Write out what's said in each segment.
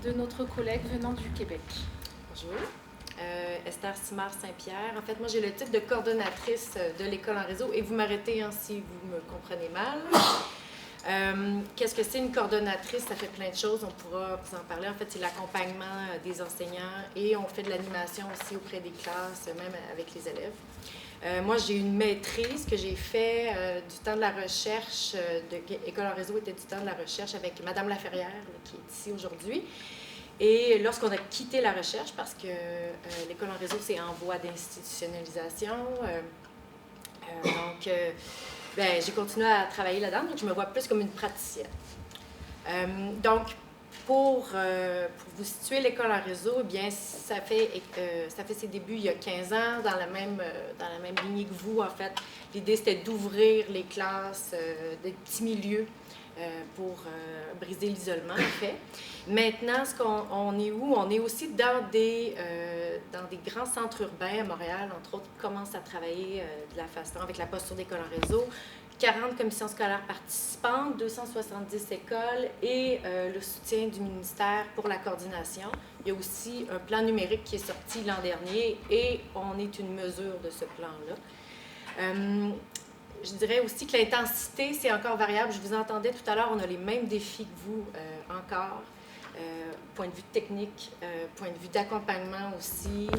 de notre collègue venant du Québec. Bonjour. Esther Simard-Saint-Pierre. En fait, moi, j'ai le titre de coordonnatrice de l'école en réseau et vous m'arrêtez si vous me comprenez mal. Qu'est-ce que c'est une coordonnatrice? Ça fait plein de choses, on pourra vous en parler. En fait, c'est l'accompagnement des enseignants et on fait de l'animation aussi auprès des classes, même avec les élèves. Moi, j'ai une maîtrise que j'ai fait du temps de la recherche, École en réseau était du temps de la recherche avec Madame Laferrière, qui est ici aujourd'hui. Et lorsqu'on a quitté la recherche, parce que l'école en réseau, c'est en voie d'institutionnalisation, j'ai continué à travailler là-dedans, donc je me vois plus comme une praticienne. Donc, pour vous situer l'école en réseau, eh bien, ça fait ses débuts il y a 15 ans, dans la même lignée que vous, en fait. L'idée, c'était d'ouvrir les classes, des petits milieux pour briser l'isolement, en fait. Maintenant, on est où? On est aussi dans des grands centres urbains à Montréal, entre autres, qui commencent à travailler de la façon, avec la posture d'école en réseau. 40 commissions scolaires participantes, 270 écoles et le soutien du ministère pour la coordination. Il y a aussi un plan numérique qui est sorti l'an dernier et on est une mesure de ce plan-là. Je dirais aussi que l'intensité, c'est encore variable. Je vous entendais tout à l'heure, on a les mêmes défis que vous encore. Point de vue technique, point de vue d'accompagnement aussi.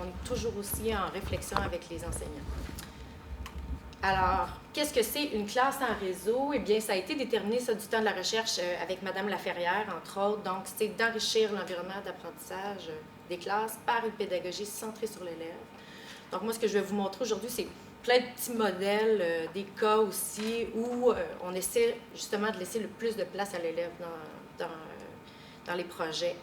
On est toujours aussi en réflexion avec les enseignants. Alors, qu'est-ce que c'est une classe en réseau? Eh bien, ça a été déterminé, ça, du temps de la recherche avec Madame Laferrière, entre autres. Donc, c'est d'enrichir l'environnement d'apprentissage des classes par une pédagogie centrée sur l'élève. Donc, moi, ce que je vais vous montrer aujourd'hui, c'est plein de petits modèles, des cas aussi, où on essaie justement de laisser le plus de place à l'élève dans les projets.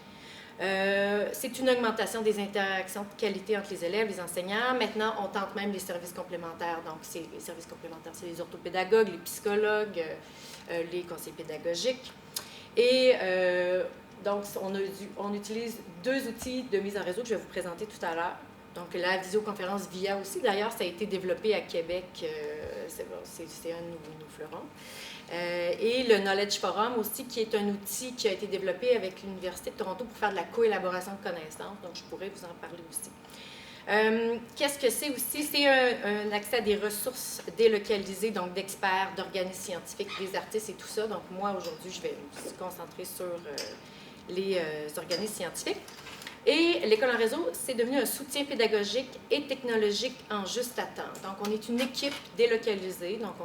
C'est une augmentation des interactions de qualité entre les élèves, les enseignants. Maintenant, on tente même les services complémentaires. Donc, les services complémentaires, c'est les orthopédagogues, les psychologues, les conseillers pédagogiques. Et donc, on utilise deux outils de mise en réseau que je vais vous présenter tout à l'heure. Donc, la visioconférence VIA aussi. D'ailleurs, ça a été développé à Québec. C'est un de nos fleurons. Et le Knowledge Forum aussi, qui est un outil qui a été développé avec l'Université de Toronto pour faire de la coélaboration de connaissances. Donc, je pourrais vous en parler aussi. Qu'est-ce que c'est aussi? C'est un accès à des ressources délocalisées, donc d'experts, d'organismes scientifiques, des artistes et tout ça. Donc, moi, aujourd'hui, je vais me concentrer sur les organismes scientifiques. Et l'école en réseau, c'est devenu un soutien pédagogique et technologique en juste temps. Donc, on est une équipe délocalisée. Donc,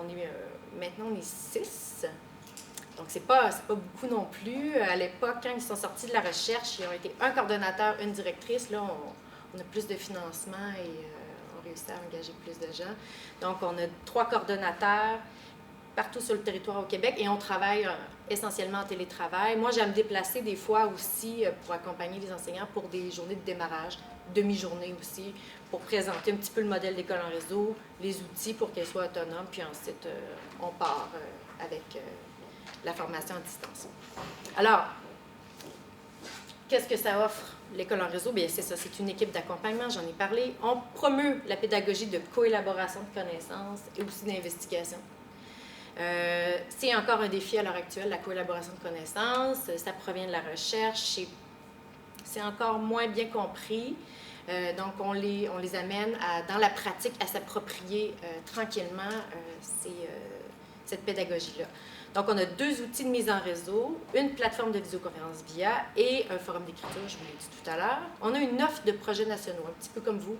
maintenant, on est 6. Donc, c'est pas beaucoup non plus. À l'époque, quand ils sont sortis de la recherche, ils ont été un coordonnateur, une directrice. Là, on a plus de financement et on réussit à engager plus de gens. Donc, on a 3 coordonnateurs partout sur le territoire au Québec et on travaille essentiellement en télétravail. Moi, j'aime me déplacer des fois aussi pour accompagner les enseignants pour des journées de démarrage, demi-journée aussi, pour présenter un petit peu le modèle d'école en réseau, les outils pour qu'elle soit autonome, puis ensuite on part avec la formation à distance. Alors, qu'est-ce que ça offre l'école en réseau? Bien, c'est ça, c'est une équipe d'accompagnement, j'en ai parlé. On promeut la pédagogie de coélaboration de connaissances et aussi d'investigation. C'est encore un défi à l'heure actuelle, la collaboration de connaissances. Ça provient de la recherche. C'est encore moins bien compris. Donc, on les amène dans la pratique à s'approprier tranquillement cette pédagogie-là. Donc, on a 2 outils de mise en réseau, une plateforme de visioconférence VIA et un forum d'écriture, je vous l'ai dit tout à l'heure. On a une offre de projets nationaux, un petit peu comme vous,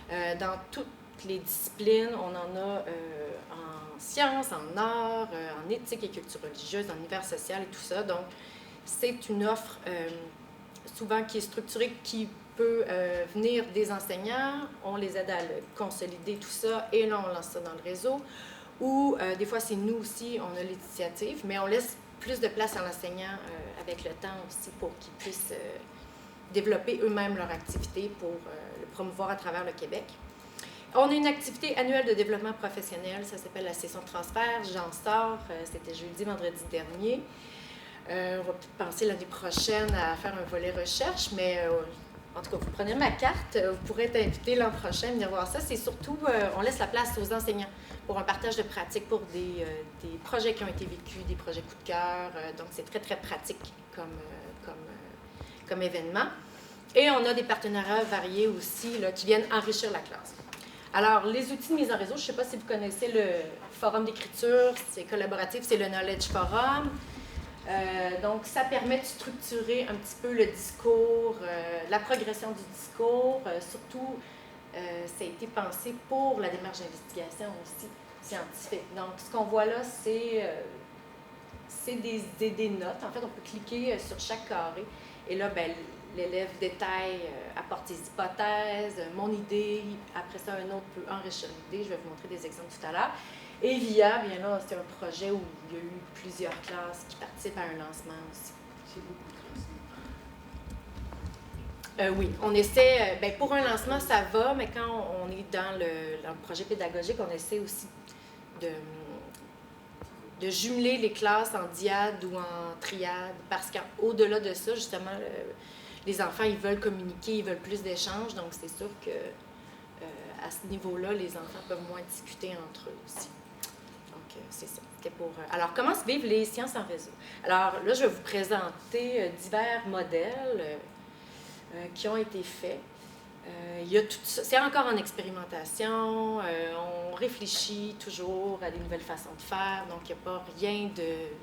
dans toutes les disciplines. On en a en sciences, en arts, en éthique et culture religieuse, en univers social et tout ça. Donc, c'est une offre souvent qui est structurée, qui peut venir des enseignants. On les aide à le consolider, tout ça, et là, on lance ça dans le réseau. Ou des fois, c'est nous aussi, on a l'initiative, mais on laisse plus de place à l'enseignant avec le temps aussi pour qu'ils puissent développer eux-mêmes leur activité pour le promouvoir à travers le Québec. On a une activité annuelle de développement professionnel, ça s'appelle la session de transfert. J'en sors, c'était jeudi, vendredi dernier. On va peut-être penser l'année prochaine à faire un volet recherche, mais en tout cas, vous prenez ma carte, vous pourrez être invité l'an prochain à venir voir ça. C'est surtout, on laisse la place aux enseignants pour un partage de pratiques, pour des projets qui ont été vécus, des projets coup de cœur. Donc, c'est très, très pratique comme comme événement. Et on a des partenariats variés aussi là, qui viennent enrichir la classe. Alors, les outils de mise en réseau, je ne sais pas si vous connaissez le forum d'écriture, c'est collaboratif, c'est le Knowledge Forum. Donc, ça permet de structurer un petit peu le discours, la progression du discours. Surtout, ça a été pensé pour la démarche d'investigation aussi scientifique. Donc, ce qu'on voit là, c'est des notes. En fait, on peut cliquer sur chaque carré. Et là, ben, l'élève détaille, apporte ses hypothèses, mon idée. Après ça, un autre peut enrichir l'idée. Je vais vous montrer des exemples tout à l'heure. Et VIA, bien là, c'est un projet où il y a eu plusieurs classes qui participent à un lancement aussi. C'est beaucoup de classes. Oui, on essaie, ben pour un lancement, ça va, mais quand on est dans le projet pédagogique, on essaie aussi de jumeler les classes en diade ou en triade, parce qu'au-delà de ça, justement, les enfants, ils veulent communiquer, ils veulent plus d'échanges, donc c'est sûr que à ce niveau-là, les enfants peuvent moins discuter entre eux aussi. Donc, c'est ça. Alors, comment se vivent les sciences en réseau? Alors, là, je vais vous présenter divers modèles qui ont été faits. Il y a tout ça. C'est encore en expérimentation. On réfléchit toujours à des nouvelles façons de faire. Donc, il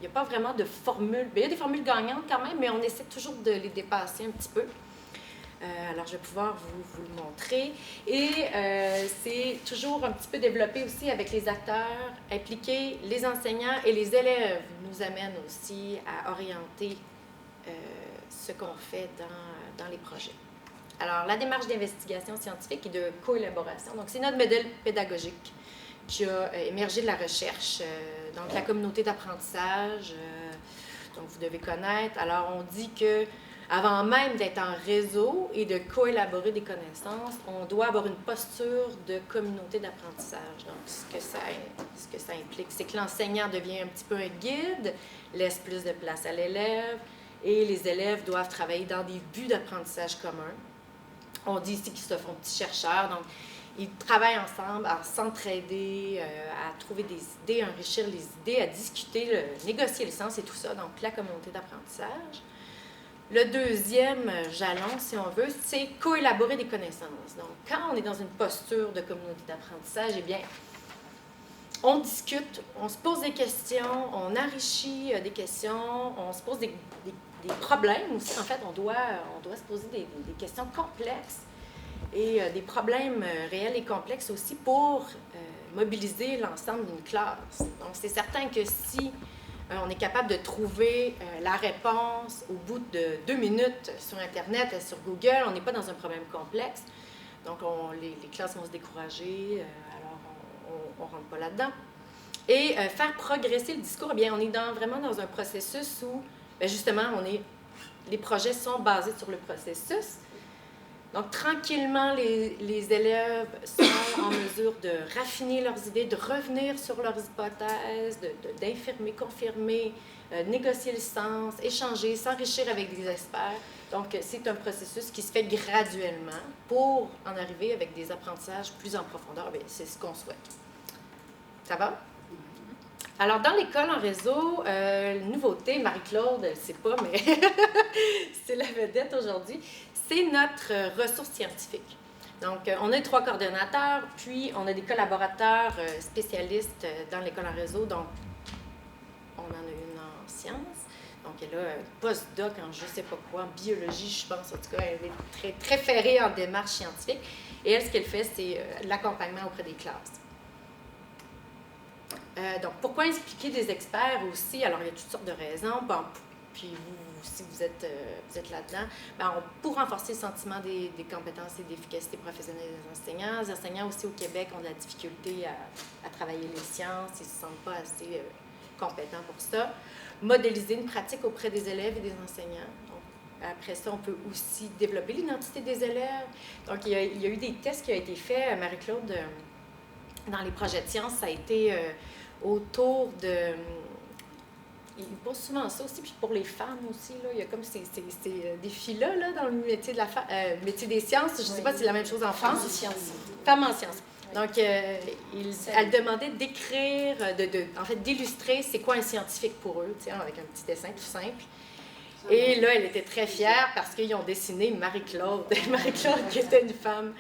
n'y a pas vraiment de formule. Il y a des formules gagnantes quand même, mais on essaie toujours de les dépasser un petit peu. Alors, je vais pouvoir vous le montrer. Et c'est toujours un petit peu développé aussi avec les acteurs impliqués, les enseignants et les élèves nous amènent aussi à orienter ce qu'on fait dans les projets. Alors, la démarche d'investigation scientifique et de collaboration. Donc, c'est notre modèle pédagogique qui a émergé de la recherche, donc la communauté d'apprentissage, donc vous devez connaître. Alors, on dit que avant même d'être en réseau et de coélaborer des connaissances, on doit avoir une posture de communauté d'apprentissage. Donc, ce que ça implique, c'est que l'enseignant devient un petit peu un guide, laisse plus de place à l'élève, et les élèves doivent travailler dans des buts d'apprentissage communs. On dit ici qu'ils se font petits chercheurs, donc ils travaillent ensemble à s'entraider, à trouver des idées, à enrichir les idées, à discuter, négocier le sens et tout ça, donc la communauté d'apprentissage. Le deuxième jalon, si on veut, c'est coélaborer des connaissances. Donc, quand on est dans une posture de communauté d'apprentissage, eh bien, on discute, on se pose des questions, on enrichit des questions, on se pose des problèmes aussi. En fait, on doit se poser des questions complexes et des problèmes réels et complexes aussi pour mobiliser l'ensemble d'une classe. Donc, c'est certain que si on est capable de trouver la réponse au bout de 2 minutes sur Internet, sur Google, on n'est pas dans un problème complexe. Donc, les classes vont se décourager, alors on ne rentre pas là-dedans. Et faire progresser le discours, eh bien, on est vraiment dans un processus où, bien, justement, les projets sont basés sur le processus. Donc, tranquillement, les élèves sont en mesure de raffiner leurs idées, de revenir sur leurs hypothèses, d'infirmer, confirmer, négocier le sens, échanger, s'enrichir avec des experts. Donc, c'est un processus qui se fait graduellement pour en arriver avec des apprentissages plus en profondeur. Bien, c'est ce qu'on souhaite. Ça va? Alors, dans l'école en réseau, nouveauté, Marie-Claude, elle ne sait pas, mais c'est la vedette aujourd'hui, c'est notre ressource scientifique. Donc, on a 3 coordonnateurs, puis on a des collaborateurs spécialistes dans l'école en réseau. Donc, on en a une en sciences. Donc, elle a un postdoc en je ne sais pas quoi, en biologie, je pense. En tout cas, elle est très, très ferrée en démarche scientifique. Et elle, ce qu'elle fait, c'est l'accompagnement auprès des classes. Donc, pourquoi impliquer des experts aussi? Alors, il y a toutes sortes de raisons. Bon, puis vous, si vous êtes là-dedans, bien, pour renforcer le sentiment des compétences et d'efficacité professionnelle des enseignants. Les enseignants aussi au Québec ont de la difficulté à travailler les sciences. Ils ne se sentent pas assez compétents pour ça. Modéliser une pratique auprès des élèves et des enseignants. Donc, après ça, on peut aussi développer l'identité des élèves. Donc, il y a eu des tests qui ont été faits. Marie-Claude, dans les projets de sciences, ça a été autour de... Il pose souvent ça aussi, puis pour les femmes aussi, là, il y a comme ces défis-là là, dans le métier, métier des sciences. Je ne sais pas si c'est la même chose en France. Femmes en sciences. Donc, elle demandait d'écrire, en fait, d'illustrer c'est quoi un scientifique pour eux, avec un petit dessin tout simple. Et là, elle était très fière parce qu'ils ont dessiné Marie-Claude. Marie-Claude qui était une femme